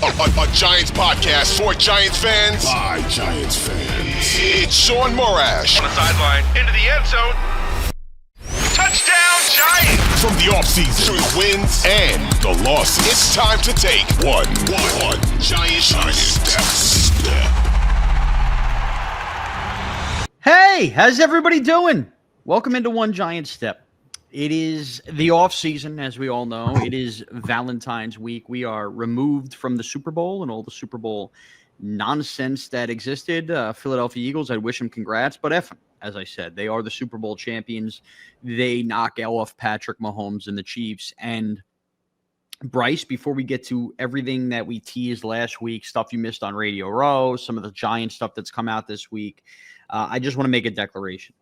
A Giants podcast for Giants fans by Giants fans. It's Shaun Morash. On the sideline, into the end zone. Touchdown, Giants! From the offseason to the wins and the losses, it's time to take one Giant step. Hey, how's everybody doing? Welcome into One Giant Step. It is the offseason, as we all know. It is Valentine's week. We are removed from the Super Bowl and all the Super Bowl nonsense that existed. Philadelphia Eagles, I wish them congrats, but F them. As I said, they are the Super Bowl champions. They knock off Patrick Mahomes and the Chiefs. And Bryce, before we get to everything that we teased last week, stuff you missed on Radio Row, some of the Giant stuff that's come out this week, I just want to make a declaration.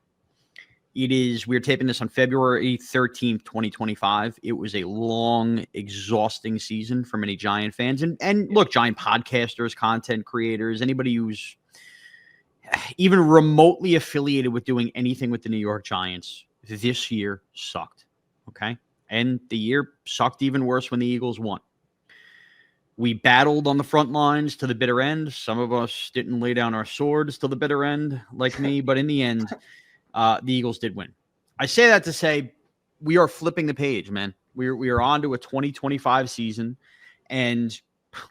We're taping this on February 13th, 2025. It was a long, exhausting season for many Giant fans. And look, Giant podcasters, content creators, anybody who's even remotely affiliated with doing anything with the New York Giants, this year sucked, okay? And the year sucked even worse when the Eagles won. We battled on the front lines to the bitter end. Some of us didn't lay down our swords till the bitter end, like me, but in the end, the Eagles did win. I say that to say we are flipping the page, man. We are on to a 2025 season, and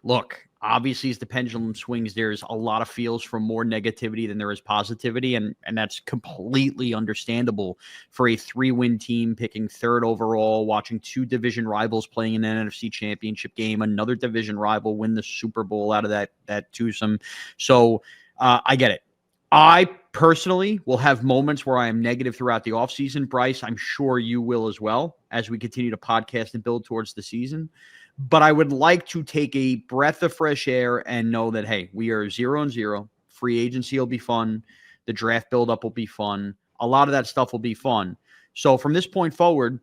look, obviously, as the pendulum swings, there's a lot of feels for more negativity than there is positivity, and that's completely understandable for a 3-win team picking third overall, watching 2 division rivals playing in an NFC championship game, another division rival win the Super Bowl out of that twosome. So I get it. I personally will have moments where I am negative throughout the offseason. Bryce, I'm sure you will as well as we continue to podcast and build towards the season. But I would like to take a breath of fresh air and know that, hey, we are 0-0. Free agency will be fun. The draft buildup will be fun. A lot of that stuff will be fun. So from this point forward,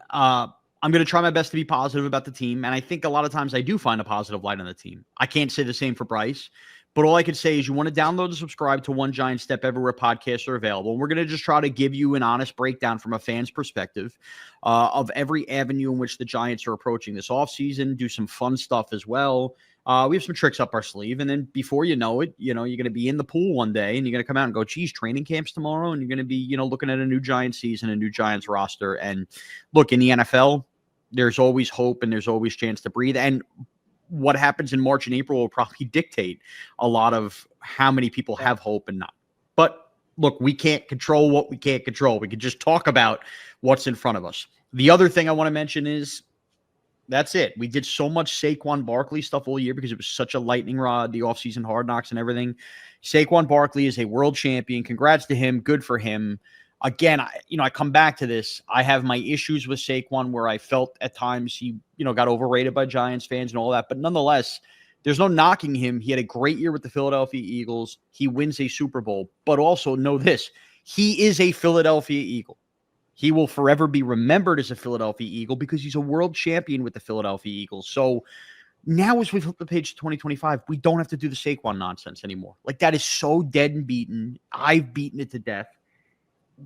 I'm going to try my best to be positive about the team. And I think a lot of times I do find a positive light on the team. I can't say the same for Bryce. But all I could say is you want to download and subscribe to One Giant Step everywhere podcasts are available. And we're going to just try to give you an honest breakdown from a fan's perspective of every avenue in which the Giants are approaching this offseason, do some fun stuff as well. We have some tricks up our sleeve. And then before you know it, you're going to be in the pool one day and you're going to come out and go, geez, training camps tomorrow. And you're going to be, looking at a new Giants season, a new Giants roster. And look, in the NFL, there's always hope and there's always chance to breathe. And what happens in March and April will probably dictate a lot of how many people have hope and not. But look, we can't control what we can't control. We can just talk about what's in front of us. The other thing I want to mention is that's it. We did so much Saquon Barkley stuff all year because it was such a lightning rod, the offseason Hard Knocks and everything. Saquon Barkley is a world champion. Congrats to him. Good for him. Again, I come back to this. I have my issues with Saquon where I felt at times he, got overrated by Giants fans and all that. But nonetheless, there's no knocking him. He had a great year with the Philadelphia Eagles. He wins a Super Bowl. But also know this. He is a Philadelphia Eagle. He will forever be remembered as a Philadelphia Eagle because he's a world champion with the Philadelphia Eagles. So now as we flip the page to 2025, we don't have to do the Saquon nonsense anymore. Like that is so dead and beaten. I've beaten it to death.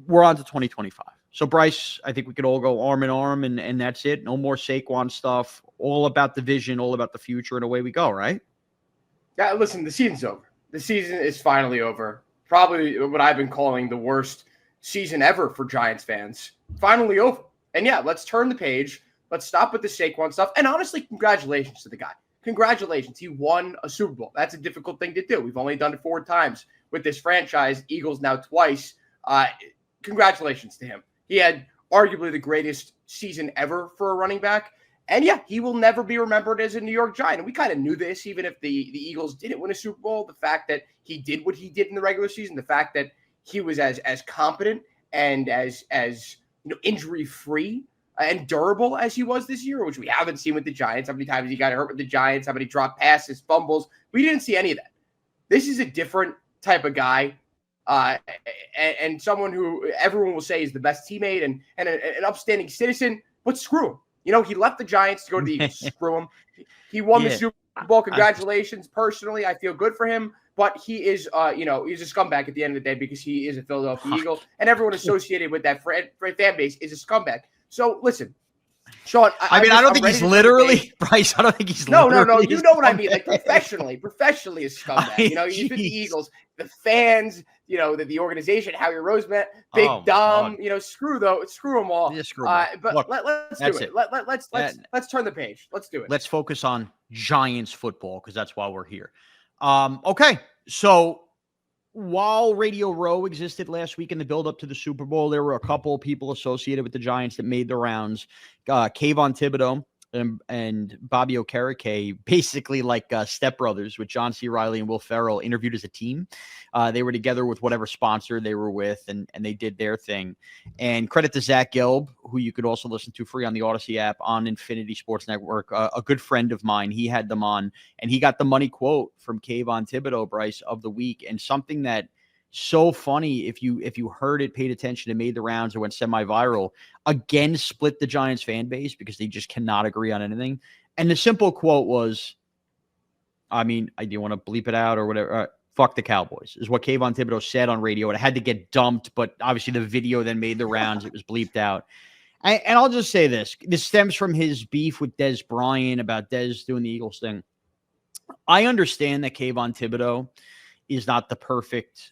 We're on to 2025. So, Bryce, I think we could all go arm in arm, and that's it. No more Saquon stuff. All about the vision, all about the future, and away we go, right? Yeah, listen, the season's over. The season is finally over. Probably what I've been calling the worst season ever for Giants fans. Finally over. And, yeah, let's turn the page. Let's stop with the Saquon stuff. And, honestly, congratulations to the guy. Congratulations. He won a Super Bowl. That's a difficult thing to do. We've only done it 4 times with this franchise. Eagles now twice. Congratulations to him. He had arguably the greatest season ever for a running back. And yeah, he will never be remembered as a New York Giant. And we kind of knew this, even if the Eagles didn't win a Super Bowl, the fact that he did what he did in the regular season, the fact that he was as competent and as injury-free and durable as he was this year, which we haven't seen with the Giants. How many times he got hurt with the Giants, how many dropped passes, fumbles. We didn't see any of that. This is a different type of guy. And someone who everyone will say is the best teammate and an upstanding citizen, but screw him. He left the Giants to go to the Eagles. Screw him. He won the Super Bowl. Congratulations. Personally, I feel good for him, but he is, he's a scumbag at the end of the day because he is a Philadelphia Eagle, and everyone associated with that fan base is a scumbag. So listen, Shaun, I don't think he's literally Bryce. I don't think he's no. literally You know what I mean? Like professionally a scumbag. You fit the Eagles, the fans, the organization, Howie Roseman, Big Dom. God. Screw them all. Yeah, screw them. But Look, let's do it. Let's turn the page. Let's do it. Let's focus on Giants football because that's why we're here. Okay, so while Radio Row existed last week in the build-up to the Super Bowl, there were a couple of people associated with the Giants that made the rounds. Kayvon Thibodeaux and Bobby Okereke, basically like stepbrothers with John C. Reilly and Will Ferrell, interviewed as a team. They were together with whatever sponsor they were with, and they did their thing. And credit to Zach Gelb, who you could also listen to free on the Audacy app on Infinity Sports Network, a good friend of mine. He had them on, and he got the money quote from Kayvon Thibodeaux, Bryce, of the week, and something that so funny if you heard it, paid attention, and made the rounds or went semi-viral, again split the Giants fan base because they just cannot agree on anything. And the simple quote was, do you want to bleep it out or whatever? Fuck the Cowboys is what Kayvon Thibodeaux said on radio. It had to get dumped, but obviously the video then made the rounds. It was bleeped out. And I'll just say this. This stems from his beef with Dez Bryant about Dez doing the Eagles thing. I understand that Kayvon Thibodeaux is not the perfect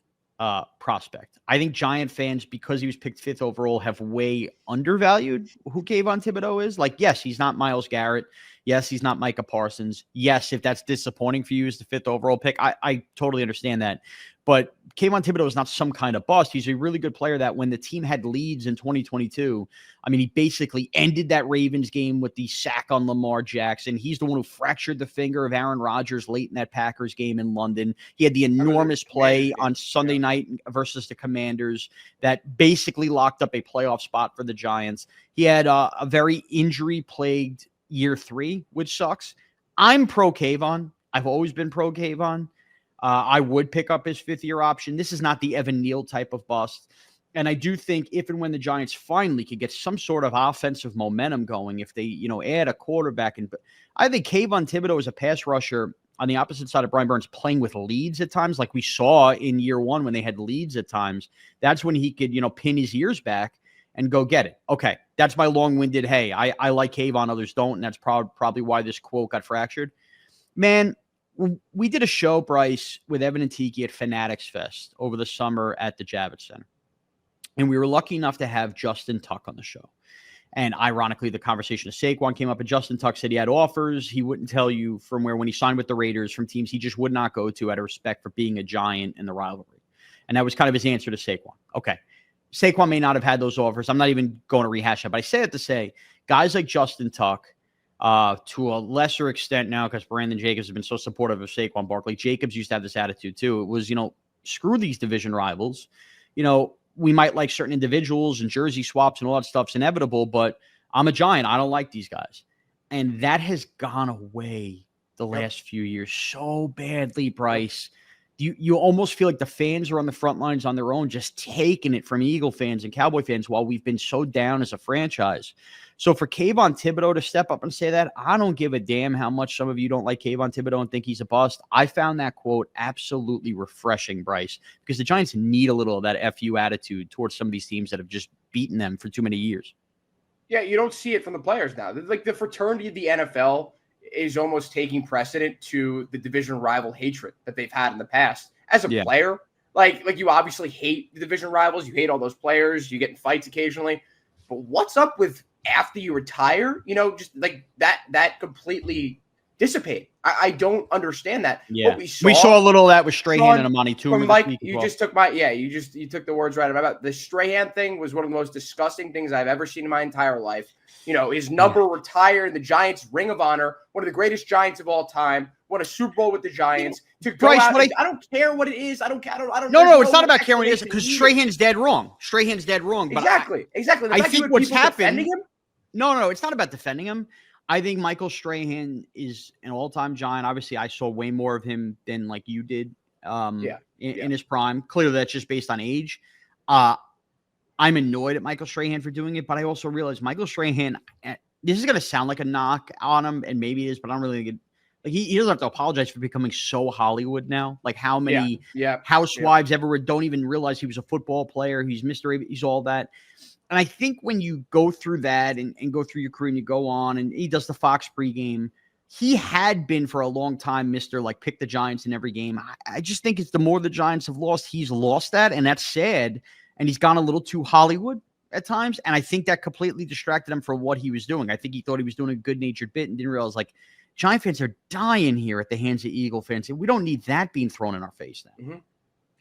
prospect. I think Giant fans, because he was picked 5th overall, have way undervalued who Kayvon Thibodeaux is. Like, yes, he's not Myles Garrett. Yes, he's not Micah Parsons. Yes, if that's disappointing for you as the 5th overall pick, I totally understand that. But Kayvon Thibodeaux is not some kind of bust. He's a really good player that when the team had leads in 2022, he basically ended that Ravens game with the sack on Lamar Jackson. He's the one who fractured the finger of Aaron Rodgers late in that Packers game in London. He had the enormous play on Sunday night versus the Commanders that basically locked up a playoff spot for the Giants. He had a very injury-plagued year 3, which sucks. I'm pro Kayvon. I've always been pro Kayvon. I would pick up his 5th-year option. This is not the Evan Neal type of bust. And I do think if and when the Giants finally could get some sort of offensive momentum going, if they, add a quarterback. And I think Kayvon Thibodeaux is a pass rusher on the opposite side of Brian Burns, playing with leads at times, like we saw in year 1 when they had leads at times. That's when he could, pin his ears back and go get it. Okay, that's my long-winded, hey, I like Kayvon, others don't, and that's probably why this quote got fractured. Man, we did a show, Bryce, with Evan and Tiki at Fanatics Fest over the summer at the Javits Center. And we were lucky enough to have Justin Tuck on the show. And ironically, the conversation of Saquon came up, and Justin Tuck said he had offers. He wouldn't tell you from where when he signed with the Raiders, from teams he just would not go to out of respect for being a Giant in the rivalry. And that was kind of his answer to Saquon. Okay. Saquon may not have had those offers. I'm not even going to rehash that, but I say it to say guys like Justin Tuck, to a lesser extent now, because Brandon Jacobs has been so supportive of Saquon Barkley. Jacobs used to have this attitude too. It was, screw these division rivals. We might like certain individuals and jersey swaps and all that stuff's inevitable, but I'm a Giant. I don't like these guys. And that has gone away the last few years so badly, Bryce. You almost feel like the fans are on the front lines on their own, just taking it from Eagle fans and Cowboy fans while we've been so down as a franchise. So for Kayvon Thibodeaux to step up and say that, I don't give a damn how much some of you don't like Kayvon Thibodeaux and think he's a bust. I found that quote absolutely refreshing, Bryce, because the Giants need a little of that FU attitude towards some of these teams that have just beaten them for too many years. Yeah, you don't see it from the players now. Like the fraternity of the NFL is almost taking precedent to the division rival hatred that they've had in the past. As a player, like you obviously hate the division rivals. You hate all those players. You get in fights occasionally. But what's up with after you retire? Just like that completely dissipate. I don't understand that. Yeah, we saw a little of that with Strahan and Amani too. Mike, you just took you took the words right out of my mouth. The Strahan thing was one of the most disgusting things I've ever seen in my entire life. His number retired in the Giants Ring of Honor, one of the greatest Giants of all time, won a Super Bowl with the Giants. To go Bryce, out, I don't care what it is. I don't. No, it's not about caring what it is, because Strahan's dead wrong. But exactly. I think what's happened. No, it's not about defending him. I think Michael Strahan is an all-time Giant. Obviously, I saw way more of him than like you did in his prime. Clearly, that's just based on age. I'm annoyed at Michael Strahan for doing it, but I also realize Michael Strahan, this is going to sound like a knock on him, and maybe it is, but I don't really think it. Like he doesn't have to apologize for becoming so Hollywood now. Like how many housewives ever don't even realize he was a football player. He's Mr. A, he's all that. I think when you go through that and go through your career and you go on and he does the Fox pregame, he had been for a long time Mr. like pick the Giants in every game. I just think it's the more the Giants have lost, he's lost that, and that's sad. And he's gone a little too Hollywood at times, and I think that completely distracted him from what he was doing. I think he thought he was doing a good-natured bit and didn't realize, like, Giant fans are dying here at the hands of Eagle fans. We don't need that being thrown in our face now. Mm-hmm.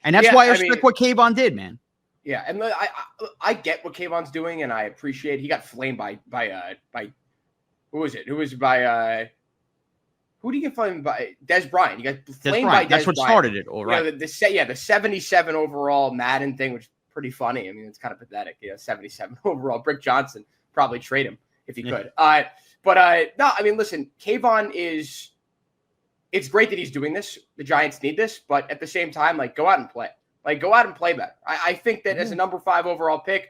And that's why I respect what Kayvon did, man. Yeah, and I get what Kayvon's doing, and I appreciate. He got flamed by who was it? Who was by who did he get flamed by? Des Bryant. He got flamed by Des That's what Bryant. started it, all right? The 77 overall Madden thing, which is pretty funny. I mean, it's kind of pathetic. 77 overall. Brick Johnson probably trade him if he could. No, I mean, listen, Kayvon is. It's great that he's doing this. The Giants need this, but at the same time, like, go out and play. Like, go out and play better. I think that as a number 5 overall pick,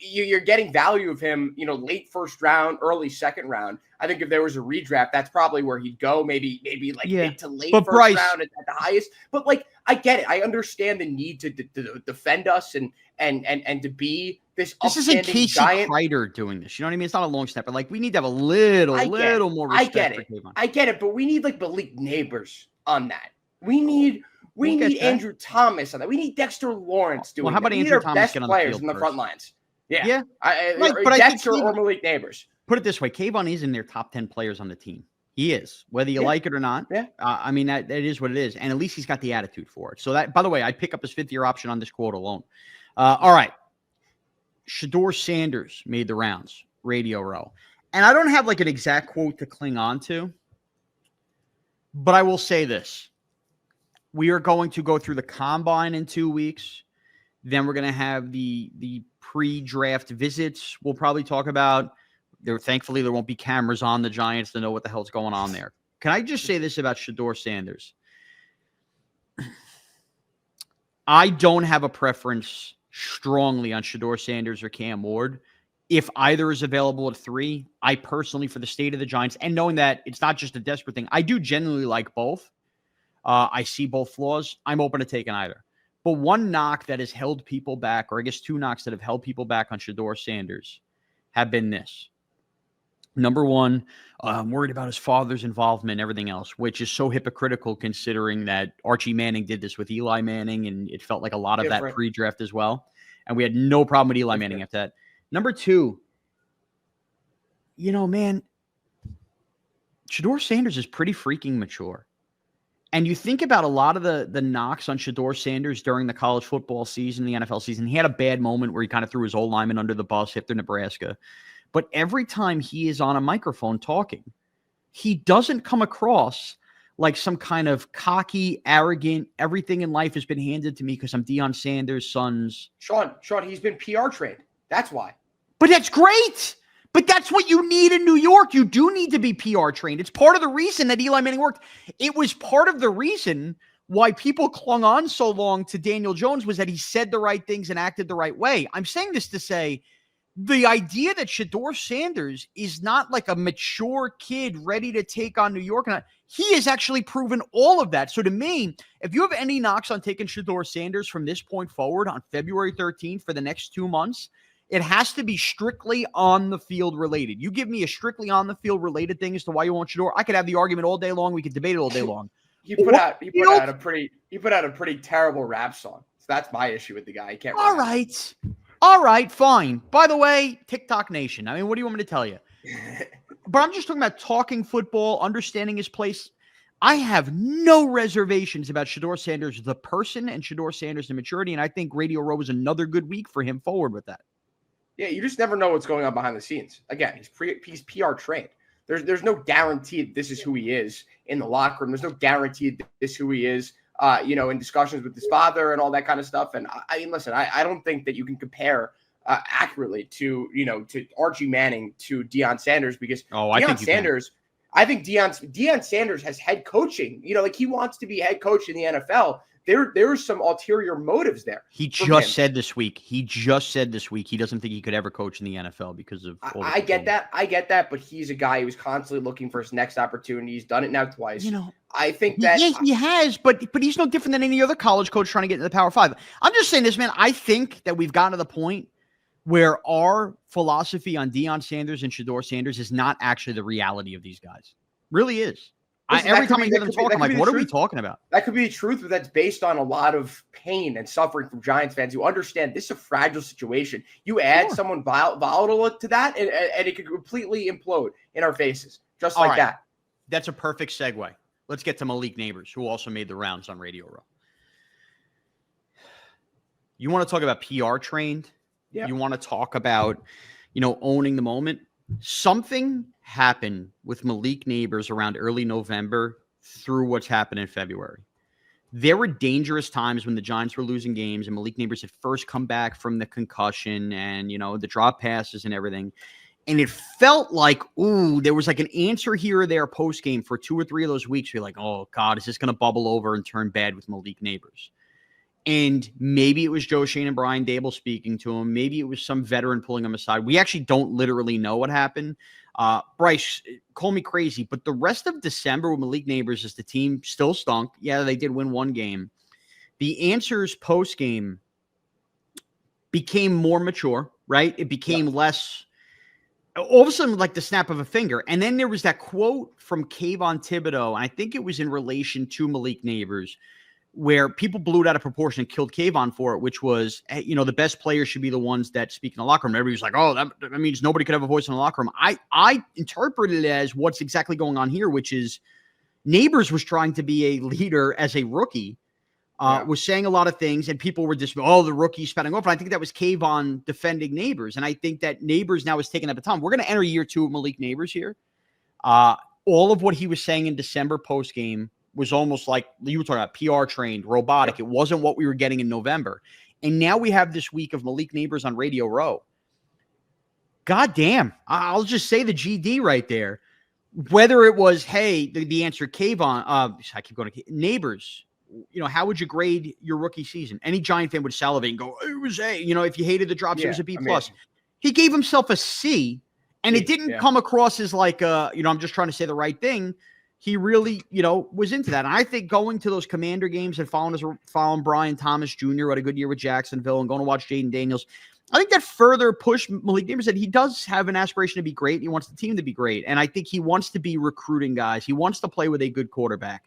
you're getting value of him, late first round, early second round. I think if there was a redraft, that's probably where he'd go. Maybe like mid to late first round at the highest. But like, I get it. I understand the need to defend us and to be this isn't Casey Giant. Kreider doing this. You know what I mean? It's not a long snap, but like we need to have a little more respect for Kayvon. I get it, but we need like Malik Nabers on that. We need Andrew Thomas on that. We need Dexter Lawrence doing that. Well, how about Andrew Thomas get on the field players in the front lines? Yeah. But Dexter or Malik Nabers. Put it this way, Kayvon is in their top 10 players on the team. He is, whether you like it or not. Yeah. I mean, that is what it is. And at least he's got the attitude for it. So that, by the way, I'd pick up his 5th-year option on this quote alone. All right. Shedeur Sanders made the rounds, Radio Row. And I don't have like an exact quote to cling on to, but I will say this. We are going to go through the combine in 2 weeks. Then we're going to have the pre-draft visits we'll probably talk about. Thankfully, there won't be cameras on the Giants to know what the hell's going on there. Can I just say this about Shedeur Sanders? I don't have a preference strongly on Shedeur Sanders or Cam Ward. If either is available at 3, I personally, for the state of the Giants, and knowing that it's not just a desperate thing, I do genuinely like both. I see both flaws. I'm open to taking either. But one knock that has held people back, or I guess 2 knocks that have held people back on Shedeur Sanders have been this. Number 1, I'm worried about his father's involvement and everything else, which is so hypocritical considering that Archie Manning did this with Eli Manning, and it felt like a lot of that pre-draft as well. And we had no problem with Eli Manning after that. Number 2, man, Shedeur Sanders is pretty freaking mature. And you think about a lot of the knocks on Shedeur Sanders during the college football season, the NFL season. He had a bad moment where he kind of threw his old lineman under the bus after Nebraska. But every time he is on a microphone talking, he doesn't come across like some kind of cocky, arrogant, everything in life has been handed to me because I'm Deion Sanders' son's. Shaun, he's been PR trained. That's why. But that's great. But that's what you need in New York. You do need to be PR trained. It's part of the reason that Eli Manning worked. It was part of the reason why people clung on so long to Daniel Jones was that he said the right things and acted the right way. I'm saying this to say the idea that Shedeur Sanders is not like a mature kid ready to take on New York, he has actually proven all of that. So to me, if you have any knocks on taking Shedeur Sanders from this point forward on February 13th for the next 2 months, it has to be strictly on the field related. You give me a strictly on the field related thing as to why you want Shedeur. I could have the argument all day long. We could debate it all day long. He put out a pretty terrible rap song. So that's my issue with the guy. He can't. All right, fine. By the way, TikTok Nation. I mean, what do you want me to tell you? But I'm just talking about talking football, understanding his place. I have no reservations about Shedeur Sanders, the person, and Shedeur Sanders, the maturity. And I think Radio Row is another good week for him forward with that. Yeah, you just never know what's going on behind the scenes. Again, he's PR trained. There's no guarantee that this is who he is in the locker room. There's no guarantee that this is who he is, in discussions with his father and all that kind of stuff. And I mean, listen, I don't think that you can compare accurately to Archie Manning to Deion Sanders because I think Deion Sanders has head coaching. He wants to be head coach in the NFL. There's some ulterior motives there. He just said this week he doesn't think he could ever coach in the NFL because of all I get that, but he's a guy who's constantly looking for his next opportunity. He's done it now twice. I think that he has, but he's no different than any other college coach trying to get into the Power 5. I'm just saying this, man. I think that we've gotten to the point where our philosophy on Deion Sanders and Shedeur Sanders is not actually the reality of these guys. Really is. Listen, Every time I hear them talk, I'm like, what are we talking about? That could be the truth, but that's based on a lot of pain and suffering from Giants fans who understand this is a fragile situation. You add someone volatile to that, and it could completely implode in our faces, just like that. That's a perfect segue. Let's get to Malik Nabers, who also made the rounds on Radio Row. You want to talk about PR trained? Yeah. You want to talk about, owning the moment? Something happened with Malik Nabers around early November through what's happened in February. There were dangerous times when the Giants were losing games and Malik Nabers had first come back from the concussion and, the drop passes and everything. And it felt like, there was like an answer here or there post-game for 2 or 3 of those weeks. You're like, oh, God, is this going to bubble over and turn bad with Malik Nabers? And maybe it was Joe Shane and Brian Dable speaking to him. Maybe it was some veteran pulling him aside. We actually don't literally know what happened. Bryce, call me crazy, but the rest of December with Malik Nabers as the team still stunk. Yeah, they did win 1 game. The answers post-game became more mature, right? It became less all of a sudden like the snap of a finger. And then there was that quote from Kayvon Thibodeaux, and I think it was in relation to Malik Nabers, where people blew it out of proportion and killed Kayvon for it, which was, the best players should be the ones that speak in the locker room. Everybody was like, oh, that means nobody could have a voice in the locker room. I interpreted it as what's exactly going on here, which is Nabers was trying to be a leader as a rookie, was saying a lot of things, and people were just, the rookie's spouting off. And I think that was Kayvon defending Nabers. And I think that Nabers now is taking up a ton. We're going to enter year 2 of Malik Nabers here. All of what he was saying in December post-game was almost like you were talking about PR trained, robotic. It wasn't what we were getting in November. And now we have this week of Malik Nabers on Radio Row. God damn. I'll just say the GD right there. Whether it was, hey, the answer Kayvon, I keep going to Nabers, how would you grade your rookie season? Any Giant fan would salivate and go, it was A. If you hated the drops, it was a B+. He gave himself a C, and it didn't come across as like, I'm just trying to say the right thing. He really, was into that. And I think going to those Commander games and following Brian Thomas Jr., who had a good year with Jacksonville, and going to watch Jaden Daniels, I think that further pushed Malik Nabers that he does have an aspiration to be great. He wants the team to be great. And I think he wants to be recruiting guys. He wants to play with a good quarterback.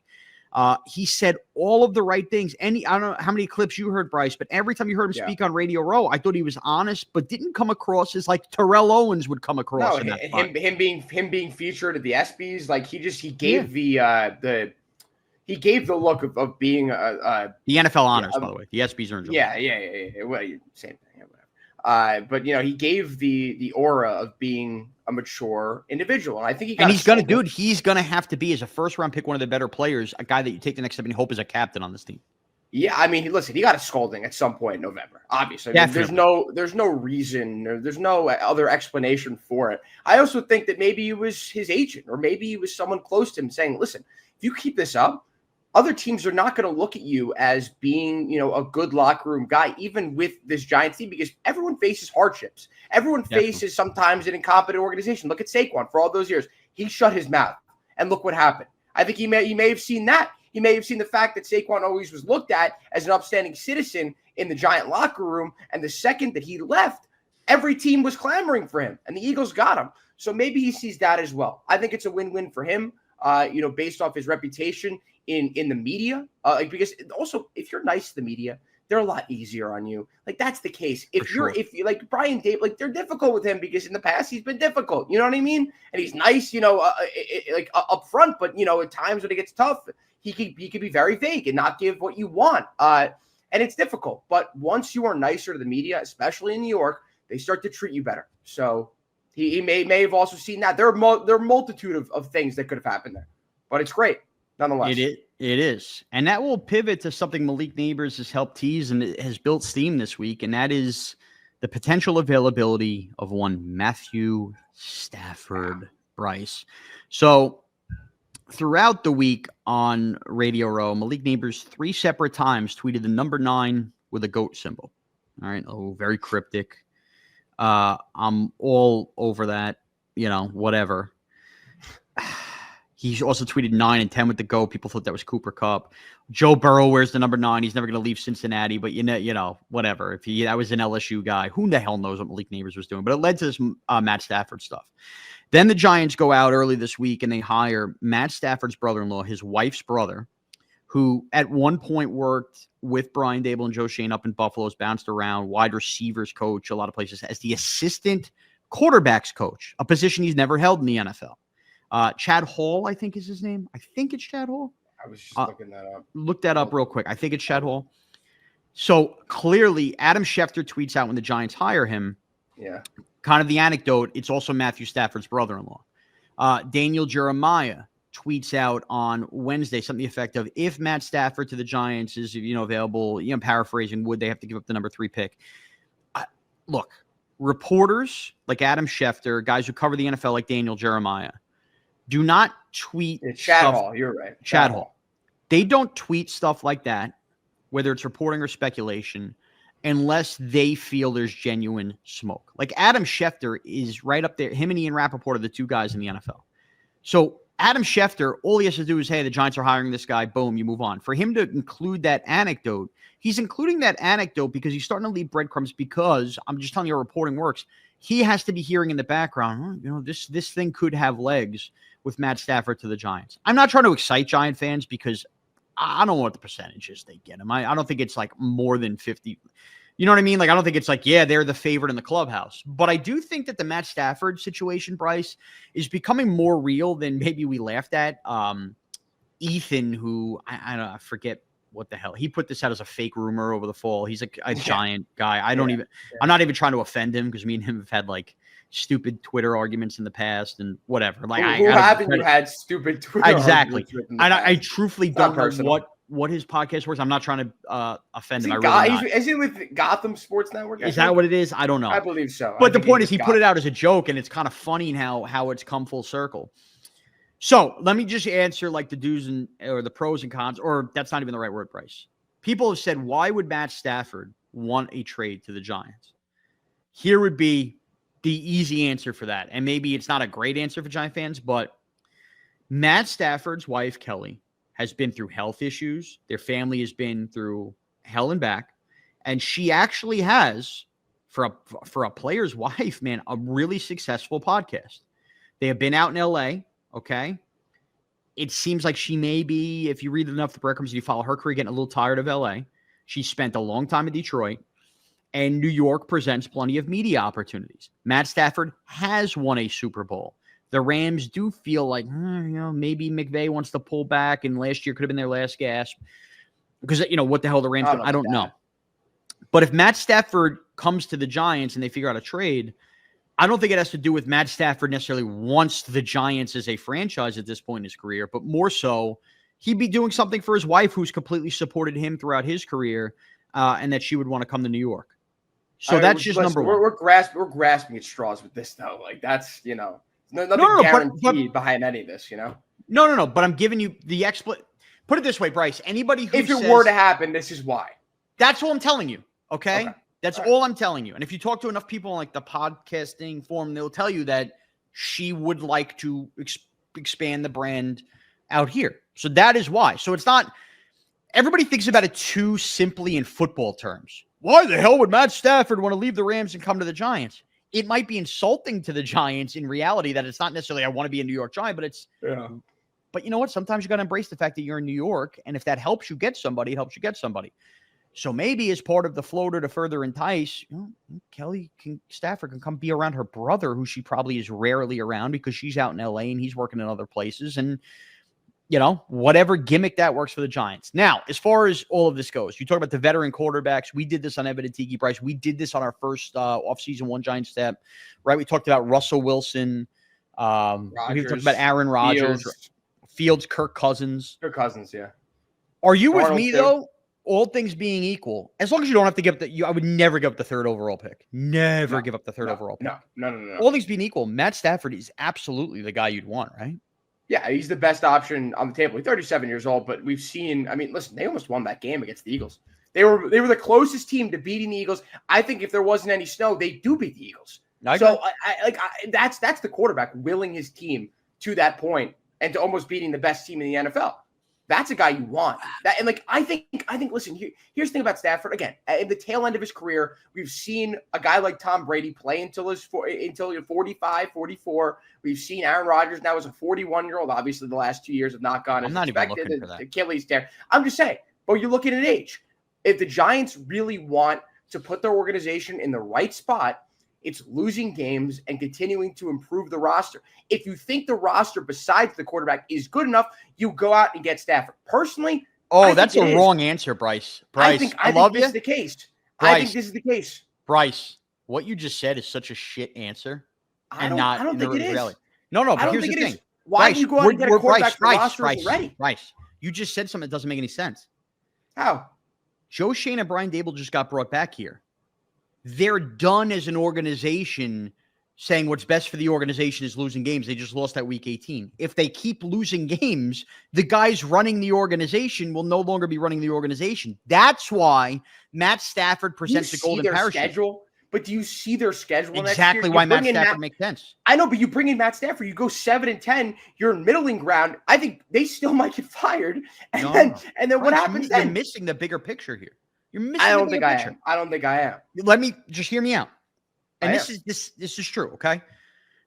He said all of the right things. I don't know how many clips you heard, Bryce, but every time you heard him speak on Radio Row, I thought he was honest, but didn't come across as like Terrell Owens would come across. No, him being featured at the ESPYs, like he gave the look of being the NFL honors, by the way. The ESPYs are in Yeah. Well, same thing. But he gave the aura of being a mature individual, and I think he's going to have to be, as a first-round pick, one of the better players, a guy that you take the next step and hope is a captain on this team. Yeah, I mean, listen, he got a scolding at some point in November. Obviously, there's no reason, or there's no other explanation for it. I also think that maybe it was his agent, or maybe it was someone close to him saying, "Listen, if you keep this up, other teams are not going to look at you as being, a good locker room guy, even with this Giants team, because everyone faces hardships. Everyone faces sometimes an incompetent organization. Look at Saquon for all those years. He shut his mouth, and look what happened. I think he may have seen that. He may have seen the fact that Saquon always was looked at as an upstanding citizen in the Giant locker room, and the second that he left, every team was clamoring for him, and the Eagles got him. So maybe he sees that as well. I think it's a win-win for him, based off his reputation in the media, because also if you're nice to the media, they're a lot easier on you. Like that's the case. If you like Brian Dave, like they're difficult with him because in the past he's been difficult. You know what I mean? And he's nice, up front, but at times when it gets tough, he could be very vague and not give what you want. And it's difficult. But once you are nicer to the media, especially in New York, they start to treat you better. So he may have also seen that. There are a multitude of things that could have happened there, but it's great. Nonetheless. It is. And that will pivot to something Malik Nabers has helped tease and has built steam this week, and that is the potential availability of one Matthew Stafford, Bryce. So throughout the week on Radio Row, Malik Nabers 3 separate times tweeted the number 9 with a goat symbol. All right. Oh, very cryptic. I'm all over that, whatever. He also tweeted 9 and 10 with the go. People thought that was Cooper Kupp. Joe Burrow wears the number 9. He's never going to leave Cincinnati, but you know, whatever. If that was an LSU guy, who the hell knows what Malik Nabers was doing? But it led to this Matt Stafford stuff. Then the Giants go out early this week and they hire Matt Stafford's brother-in-law, his wife's brother, who at one point worked with Brian Dable and Joe Shane up in Buffalo, has bounced around, wide receivers coach, a lot of places, as the assistant quarterbacks coach, a position he's never held in the NFL. Chad Hall, I think is his name. I think it's Chad Hall. I was just looking that up. Look that up real quick. I think it's Chad Hall. So clearly, Adam Schefter tweets out when the Giants hire him. Yeah. Kind of the anecdote. It's also Matthew Stafford's brother-in-law. Daniel Jeremiah tweets out on Wednesday something to the effect of, if Matt Stafford to the Giants is available, paraphrasing, would they have to give up the number 3 pick? Look, reporters like Adam Schefter, guys who cover the NFL like Daniel Jeremiah, do not tweet. It's Chad Hall. You're right. Chad Hall. They don't tweet stuff like that, whether it's reporting or speculation, unless they feel there's genuine smoke. Like Adam Schefter is right up there. Him and Ian Rappaport are the 2 guys in the NFL. So Adam Schefter, all he has to do is, hey, the Giants are hiring this guy. Boom, you move on. For him to include that anecdote, he's including that anecdote because he's starting to leave breadcrumbs, because I'm just telling you how reporting works. He has to be hearing in the background, this thing could have legs with Matt Stafford to the Giants. I'm not trying to excite Giant fans because I don't know what the percentage is they get him. I don't think it's like more than 50. You know what I mean? Like, I don't think it's like, yeah, they're the favorite in the clubhouse. But I do think that the Matt Stafford situation, Bryce, is becoming more real than maybe we laughed at. Ethan, who I forget what the hell. He put this out as a fake rumor over the fall. He's a Giant guy. I'm not even trying to offend him because me and him have had like stupid Twitter arguments in the past and whatever. Like, who haven't you had stupid Twitter exactly? And I truthfully don't know what his podcast was. I'm not trying to offend him. Is he with Gotham Sports Network? Is that what it is? I don't know. I believe so. But the point is, he put it out as a joke, and it's kind of funny how it's come full circle. So let me just answer like the do's or the pros and cons, or that's not even the right word, Bryce. People have said, why would Matt Stafford want a trade to the Giants? Here would be the easy answer for that. And maybe it's not a great answer for Giant fans, but Matt Stafford's wife, Kelly, has been through health issues. Their family has been through hell and back. And she actually has, for a player's wife, man, a really successful podcast. They have been out in LA. Okay. It seems like she may be, if you read enough the breadcrumbs, you follow her career, getting a little tired of LA. She spent a long time in Detroit, and New York presents plenty of media opportunities. Matt Stafford has won a Super Bowl. The Rams do feel like, maybe McVay wants to pull back, and last year could have been their last gasp. Because, what the hell the Rams I don't know. But if Matt Stafford comes to the Giants and they figure out a trade, I don't think it has to do with Matt Stafford necessarily wants the Giants as a franchise at this point in his career, but more so he'd be doing something for his wife, who's completely supported him throughout his career, and that she would want to come to New York. So that's just number one. We're grasping at straws with this, though. Like, that's, nothing guaranteed behind any of this, No. But I'm giving you the Put it this way, Bryce. Anybody who if it were to happen, this is why. That's all I'm telling you. Okay? That's all I'm telling you. And if you talk to enough people on like the podcasting forum, they'll tell you that she would like to expand the brand out here. So that is why. So it's not – everybody thinks about it too simply in football terms. Why the hell would Matt Stafford want to leave the Rams and come to the Giants? It might be insulting to the Giants in reality that it's not necessarily I want to be a New York Giant, but it's But you know what? Sometimes you got to embrace the fact that you're in New York, and if that helps you get somebody, it helps you get somebody. So maybe as part of the floater to further entice, Stafford can come be around her brother, who she probably is rarely around because she's out in LA and he's working in other places. And, whatever gimmick that works for the Giants. Now, as far as all of this goes, you talk about the veteran quarterbacks. We did this on Evan and Tiki, Bryce. We did this on our first off-season One Giant Step, right? We talked about Russell Wilson. We talked about Aaron Rodgers, Fields, Kirk Cousins. Yeah. Are you with me, though? All things being equal, as long as you don't have to give up I would never give up the third overall pick. Never give up the third overall pick. No. All things being equal, Matt Stafford is absolutely the guy you'd want, right? Yeah, he's the best option on the table. He's 37 years old, but we've seen, listen, they almost won that game against the Eagles. They were the closest team to beating the Eagles. I think if there wasn't any snow, they do beat the Eagles. That's the quarterback willing his team to that point. and to almost beating the best team in the NFL. That's a guy you want. And I think. Listen, here's the thing about Stafford. Again, at the tail end of his career, we've seen a guy like Tom Brady play until he's 45, 44. We've seen Aaron Rodgers now as a 41-year-old. Obviously, the last 2 years have not gone as expected. Even looking for that. Achilles tear. I'm just saying. But you're looking at age. If the Giants really want to put their organization in the right spot, it's losing games and continuing to improve the roster. If you think the roster besides the quarterback is good enough, you go out and get Stafford. Personally, that's a wrong answer, Bryce. I think this is the case. I think this is the case. Bryce, what you just said is such a shit answer. I don't think it is. No, but here's the thing. Why do you go out and get a quarterback for the roster already? Bryce, you just said something that doesn't make any sense. How? Joe Schoen and Brian Daboll just got brought back here. They're done as an organization saying what's best for the organization is losing games. They just lost that week 18. If they keep losing games, the guys running the organization will no longer be running the organization. That's why Matt Stafford presents the golden parachute. Schedule? But do you see their schedule next year? Exactly why Matt Stafford makes sense. I know, but you bring in Matt Stafford, you go 7-10, you're in middling ground. I think they still might get fired. And then what happens then? You're missing the bigger picture here. I don't think I am. I don't think I am. Let me just hear me out. And this is true, okay?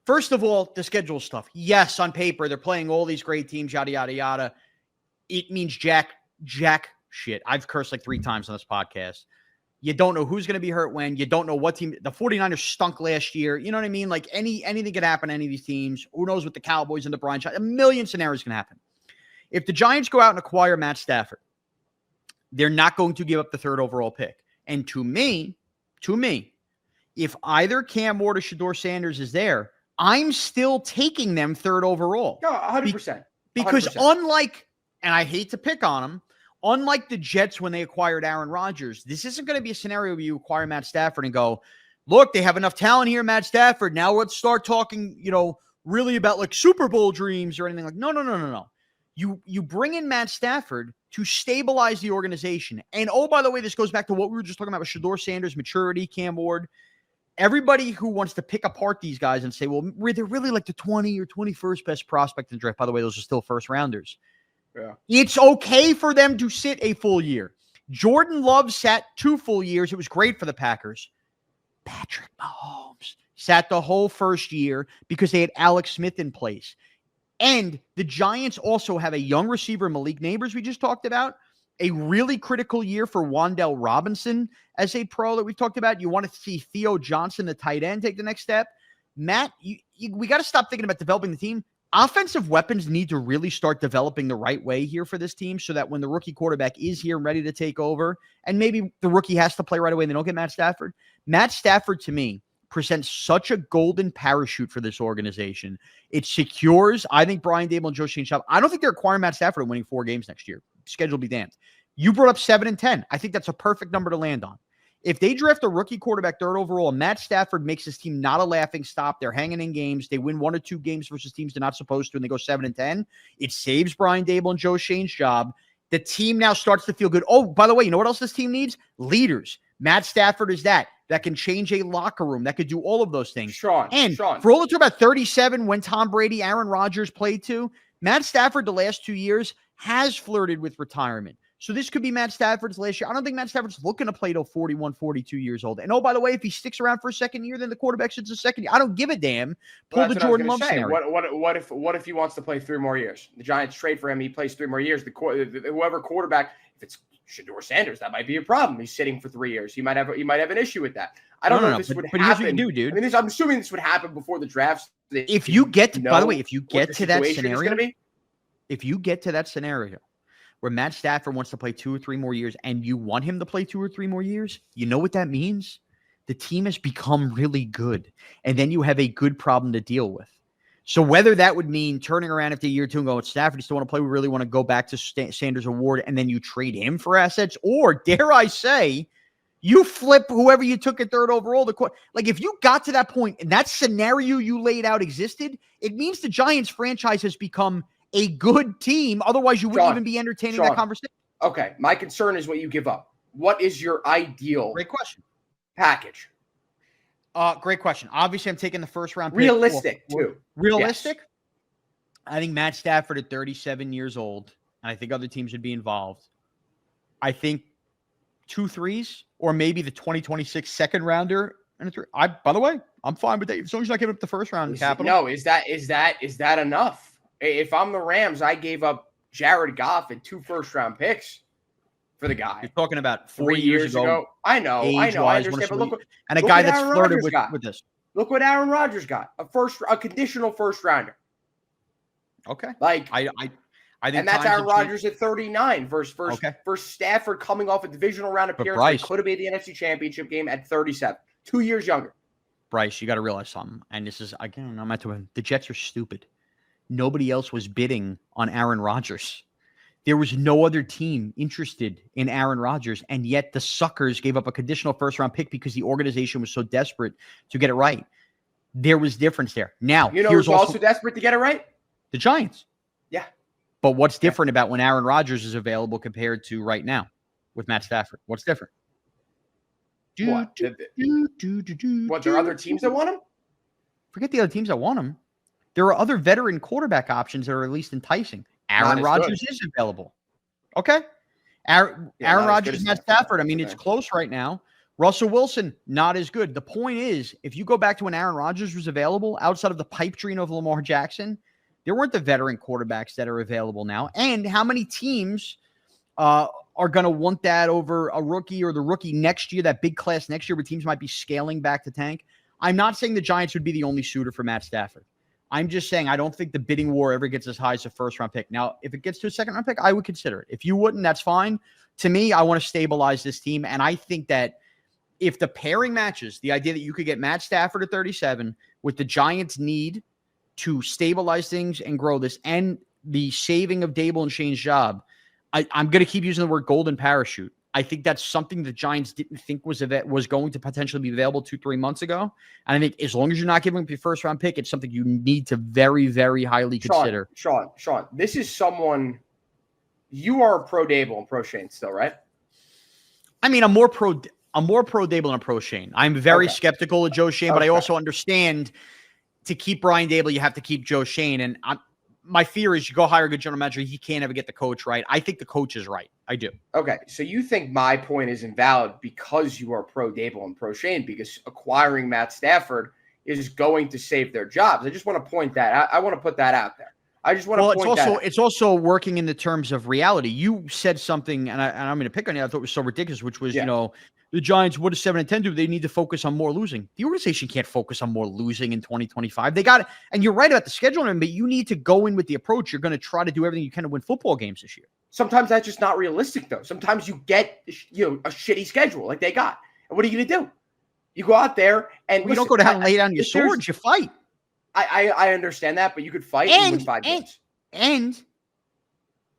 First of all, the schedule stuff. Yes, on paper, they're playing all these great teams, yada, yada, yada. It means jack shit. I've cursed like 3 times on this podcast. You don't know who's going to be hurt when. You don't know what team. The 49ers stunk last year. You know what I mean? Like anything could happen to any of these teams. Who knows what the Cowboys and the Bryce. A million scenarios can happen. If the Giants go out and acquire Matt Stafford, they're not going to give up the 3rd overall pick. And to me, if either Cam Ward or Shedeur Sanders is there, I'm still taking them 3rd overall. No, 100%. Because unlike, and I hate to pick on them, unlike the Jets when they acquired Aaron Rodgers, this isn't going to be a scenario where you acquire Matt Stafford and go, look, they have enough talent here, Matt Stafford. Now let's start talking, really about like Super Bowl dreams or anything like. No. You bring in Matt Stafford to stabilize the organization. And, oh, by the way, this goes back to what we were just talking about with Shedeur Sanders, maturity, Cam Ward. Everybody who wants to pick apart these guys and say, well, they're really like the 20 or 21st best prospect in the draft. By the way, those are still first rounders. Yeah. It's okay for them to sit a full year. Jordan Love sat 2 full years. It was great for the Packers. Patrick Mahomes sat the whole first year because they had Alex Smith in place. And the Giants also have a young receiver, Malik Nabers, we just talked about. A really critical year for Wan'Dale Robinson as a pro that we've talked about. You want to see Theo Johnson, the tight end, take the next step. Matt, we got to stop thinking about developing the team. Offensive weapons need to really start developing the right way here for this team so that when the rookie quarterback is here and ready to take over, and maybe the rookie has to play right away and they don't get Matt Stafford, to me, presents such a golden parachute for this organization. It secures, I think, Brian Daboll and Joe Schoen. I don't think they're acquiring Matt Stafford and winning 4 games next year. Schedule be damned. You brought up 7-10. I think that's a perfect number to land on. If they draft a rookie quarterback 3rd overall, Matt Stafford makes this team not a laughing stock. They're hanging in games. They win 1 or 2 games versus teams they're not supposed to, and they go 7-10. It saves Brian Daboll and Joe Schoen's job. The team now starts to feel good. Oh, by the way, you know what else this team needs? Leaders. Matt Stafford is that can change a locker room, that could do all of those things. Shaun. For all the talk about 37 when Tom Brady, Aaron Rodgers played too, Matt Stafford the last 2 years has flirted with retirement. So this could be Matt Stafford's last year. I don't think Matt Stafford's looking to play till 41, 42 years old. And, oh, by the way, if he sticks around for a second year, then the quarterback sits a second year. I don't give a damn. Pull the Jordan Love scenario. What if he wants to play 3 more years? The Giants trade for him. He plays 3 more years. Whoever quarterback, if it's Shedeur Sanders, that might be a problem. He's sitting for 3 years. He might have an issue with that. I don't know if this would happen. Here's what you do, dude. I mean, I'm assuming this would happen before the draft. If you get to, by the way, if you get to that scenario where Matt Stafford wants to play 2 or 3 more years and you want him to play 2 or 3 more years, you know what that means? The team has become really good. And then you have a good problem to deal with. So whether that would mean turning around after a year or 2 and going, Stafford, you still want to play? We really want to go back to Sanders Award, and then you trade him for assets? Or, dare I say, you flip whoever you took at 3rd overall. Like, if you got to that point and that scenario you laid out existed, it means the Giants franchise has become a good team. Otherwise, you wouldn't even be entertaining that conversation. Okay, my concern is what you give up. What is your ideal package? Great question. Obviously, I'm taking the 1st round pick. Realistic, too. Realistic? Yes. I think Matt Stafford at 37 years old, and I think other teams would be involved. I think 2 threes, or maybe the 2026 second rounder and a 3. By the way, I'm fine with that as long as you're not giving up the first round capital. No, is that enough? If I'm the Rams, I gave up Jared Goff and 2 first-round picks for the guy. You're talking about 4 years ago. I know. I understand. But look, and a guy that's flirted with this. Look what Aaron Rodgers got. A conditional first rounder. Okay. Like I think, and that's Aaron Rodgers at 39 versus Stafford coming off a divisional round appearance that could have made the NFC Championship game at 37. 2 years younger. Bryce, you got to realize something. And this is, again, I'm not doing, the Jets are stupid. Nobody else was bidding on Aaron Rodgers. There was no other team interested in Aaron Rodgers, and yet the suckers gave up a conditional first-round pick because the organization was so desperate to get it right. There was difference there. Now, who's also desperate to get it right? The Giants. Yeah. But what's different about when Aaron Rodgers is available compared to right now with Matt Stafford? What's different? What? There are other teams that want him? Forget the other teams that want him. There are other veteran quarterback options that are at least enticing. Aaron Rodgers is available. Okay. Aaron Rodgers, Matt Stafford. I mean, it's close right now. Russell Wilson, not as good. The point is, if you go back to when Aaron Rodgers was available, outside of the pipe dream of Lamar Jackson, there weren't the veteran quarterbacks that are available now. And how many teams are going to want that over a rookie or the rookie next year, that big class next year where teams might be scaling back to tank? I'm not saying the Giants would be the only suitor for Matt Stafford. I'm just saying I don't think the bidding war ever gets as high as a first-round pick. Now, if it gets to a second-round pick, I would consider it. If you wouldn't, that's fine. To me, I want to stabilize this team, and I think that if the pairing matches, the idea that you could get Matt Stafford at 37 with the Giants' need to stabilize things and grow this, and the saving of Dable and Shane's job, I'm going to keep using the word golden parachute. I think that's something the Giants didn't think was going to potentially be available 2-3 months ago. And I think as long as you're not giving up your first-round pick, it's something you need to very, very highly consider. Shaun, this is someone – you are pro Dable and pro Shane still, right? I mean, I'm more pro Dable and pro Shane. I'm very skeptical of Joe Shane, but I also understand to keep Brian Dable, you have to keep Joe Shane. And my fear is you go hire a good general manager, he can't ever get the coach right. I think the coach is right. I do. Okay, so you think my point is invalid because you are pro Dable and pro Shane, because acquiring Matt Stafford is going to save their jobs. I just want to point that. I want to put that out there. I just want to point that out. It's also working in the terms of reality. You said something, and I'm going to pick on you. I thought it was so ridiculous, which was, the Giants, what does 7-10 do? They need to focus on more losing. The organization can't focus on more losing in 2025. They got it. And you're right about the scheduling, but you need to go in with the approach. You're going to try to do everything you can to win football games this year. Sometimes that's just not realistic, though. Sometimes you get a shitty schedule like they got. And what are you going to do? You go out there and you don't go down and lay down your swords. You fight. I understand that, but you could fight and win 5 games. And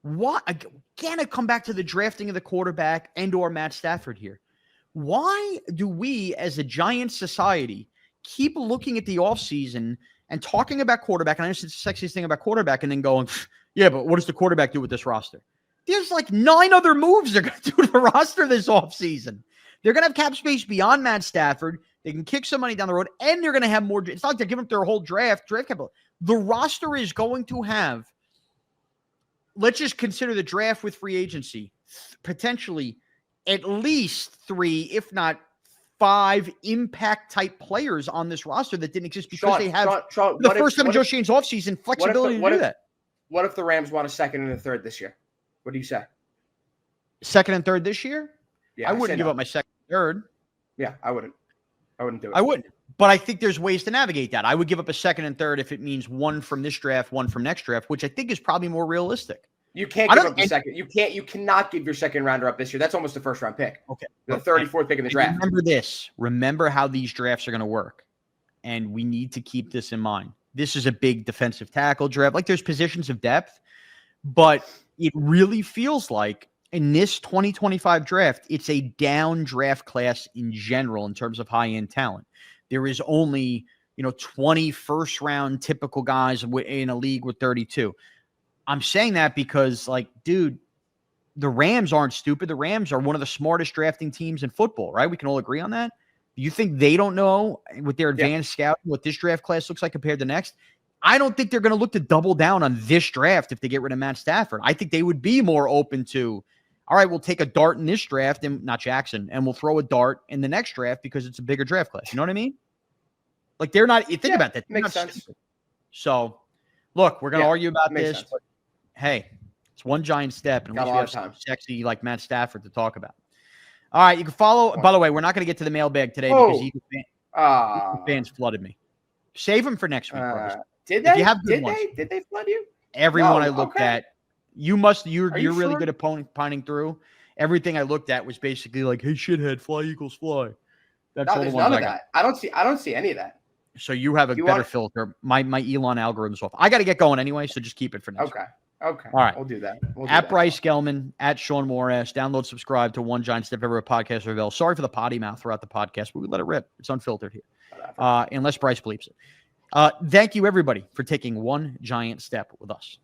what? Again, I come back to the drafting of the quarterback and or Matt Stafford here. Why do we as a Giants society keep looking at the offseason and talking about quarterback? And I understand it's the sexiest thing about quarterback, and then going, yeah, but what does the quarterback do with this roster? There's like 9 other moves they're going to do to the roster this offseason. They're going to have cap space beyond Matt Stafford. They can kick some money down the road, and they're going to have more. It's not like they're giving up their whole draft capital. The roster is going to have, let's just consider the draft with free agency, potentially at least 3, if not 5 impact-type players on this roster that didn't exist because they have the first time in Joe Shane's offseason flexibility to do that. What if the Rams want a second and a third this year? What do you say? Second and third this year? Yeah, I wouldn't give up my second and third. Yeah, I wouldn't do it. I wouldn't. But I think there's ways to navigate that. I would give up a second and third if it means 1 from this draft, 1 from next draft, which I think is probably more realistic. You can't give up the second. You cannot give your second rounder up this year. That's almost a first round pick. Okay. The 34th pick in the draft. Remember this. Remember how these drafts are going to work. And we need to keep this in mind. This is a big defensive tackle draft. Like, there's positions of depth, but it really feels like in this 2025 draft, it's a down draft class in general in terms of high-end talent. There is only, 20 first-round typical guys in a league with 32. I'm saying that because, dude, the Rams aren't stupid. The Rams are one of the smartest drafting teams in football, right? We can all agree on that. You think they don't know with their advanced scouting what this draft class looks like compared to next? I don't think they're going to look to double down on this draft if they get rid of Matt Stafford. I think they would be more open to, all right, we'll take a dart in this draft, and not Jackson, and we'll throw a dart in the next draft because it's a bigger draft class. You know what I mean? Like, they're not, you think about that. Makes sense. Stupid. So, look, we're going to argue about this. Sense. But, hey, it's one giant step, and at least we have some sexy like Matt Stafford to talk about. All right, you can follow. By the way, we're not going to get to the mailbag today because Eagle fans flooded me. Save them for next week, Bryce. Did they? Did they flood you? Everyone I looked at. You're really good at pining through. Everything I looked at was basically like, hey, shithead, fly Eagles fly. That's all there's the ones none of that. I don't see any of that. So you have a better filter. My Elon algorithm's off. I got to get going anyway, so just keep it for next week. Okay. All right. We'll do that. At Bryce Gelman, at Shaun Morash. Download, subscribe to One Giant Step everywhere podcasts are available. Sorry for the potty mouth throughout the podcast, but we let it rip. It's unfiltered here. Unless Bryce bleeps it. Thank you, everybody, for taking one giant step with us.